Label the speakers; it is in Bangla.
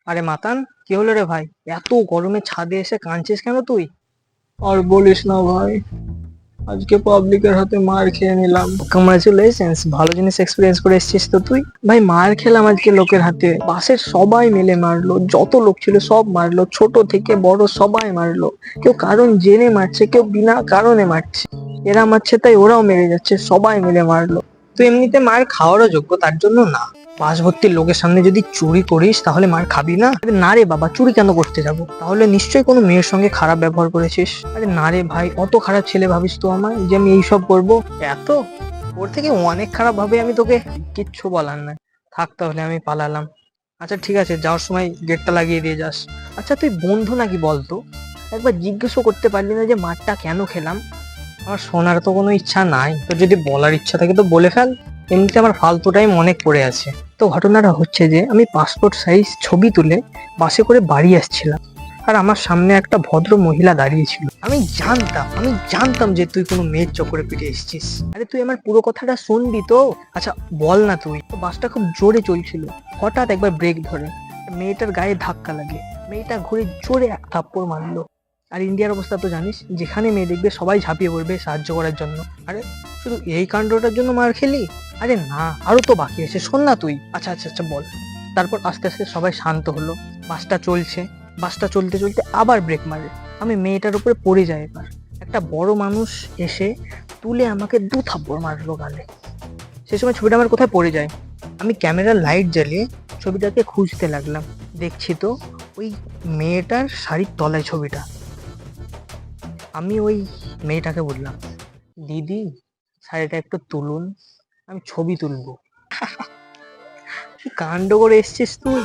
Speaker 1: আরে মাতান, কি হলো রে ভাই? এত গরমে ছাদে এসে কাঁদছিস কেন তুই?
Speaker 2: আর বলিস না ভাই, আজকে পাবলিকের হাতে মার খেয়ে নিলাম।
Speaker 1: কংগ্রাচুলেশনস, ভালো জিনিস এক্সপিরিয়েন্স করে এসেছিস তো তুই। ভাই মার খেলাম আজকে লোকের হাতে, বাসের সবাই মিলে মারলো, যত লোক ছিল সব মারলো, ছোট থেকে বড় সবাই মারলো। কেউ কারণ জেনে মারছে, কেউ বিনা কারণে মারছে। এরা মারছে তাই ওরাও মেরে যাচ্ছে, সবাই মিলে মারলো। তুই এমনিতে মার খাওয়ারও যোগ্য, তার জন্য না। পাশ ভর্তি লোকের সামনে যদি চুরি করিস তাহলে মার খাবি না? আরে না রে বাবা, চুরি কেন করতে যাব? তাহলে নিশ্চয়ই কোনো মেয়ের সঙ্গে খারাপ ব্যবহার করেছিস। আরে না রে ভাই, অত খারাপ ছেলে ভাবিস তো আমায় যে আমি এইসব করবো? এত ওর থেকে অনেক খারাপ ভাবে আমি তোকে। কিচ্ছু বলার নাই, থাক তাহলে আমি পালালাম। আচ্ছা ঠিক আছে, যাওয়ার সময় গেটটা লাগিয়ে দিয়ে যাস। আচ্ছা তুই বন্ধু নাকি বলতো? একবার জিজ্ঞেসও করতে পারলি না যে মারটা কেন খেলাম? আমার শোনার তো কোনো ইচ্ছা নাই, তো যদি বলার ইচ্ছা থাকে তো বলে ফেল। এমনিতে আমার ফালতু টাইম অনেক পড়ে আছে। তো ঘটনাটা হচ্ছে যে আমি পাসপোর্ট সাইজ ছবি তুলে বাসে করে বাড়ি আসছিলাম, আর আমার সামনে একটা ভদ্র মহিলা দাঁড়িয়ে ছিল। আমি জানতাম যে তুই কোনো মেয়ের চক্করে পিটে এসেছিস। আরে তুই আমার পুরো কথাটা শুনবি তো? আচ্ছা বল না, তুই তো বাসটা খুব জোরে চলছিল, হঠাৎ একবার ব্রেক ধরে মেয়েটার গায়ে ধাক্কা লাগে, মেয়েটা ঘুরে জোরে এক থাপ্পড় মারলো। আর ইন্ডিয়ার অবস্থা তো জানিস, যেখানে মেয়ে দেখবে সবাই ঝাঁপিয়ে পড়বে সাহায্য করার জন্য। আরে শুধু এই কাণ্ডটার জন্য মার খেলি? আরে না, আরো তো বাকি আছে, শোন না তুই। আচ্ছা আচ্ছা আচ্ছা বল। তারপর আস্তে আস্তে সবাই শান্ত হলো, বাসটা চলছে। বাসটা চলতে চলতে আবার ব্রেক মারে, আমি মেয়েটার উপরে পড়ে যাই। এবার একটা বড় মানুষ এসে তুলে আমাকে দু থাপ্পড় মারলো গালে। সে সময় ছবিটা আমার কোথায় পড়ে যায়, আমি ক্যামেরার লাইট জ্বালিয়ে ছবিটাকে খুঁজতে লাগলাম। দেখছি তো ওই মেয়েটার শাড়ির তলায় ছবিটা। আমি ওই মেয়েটাকে বললাম, দিদি শাড়িটা একটু তুলুন, আমি ছবি তুলবো। কি কাণ্ড করে এসছিস তুই!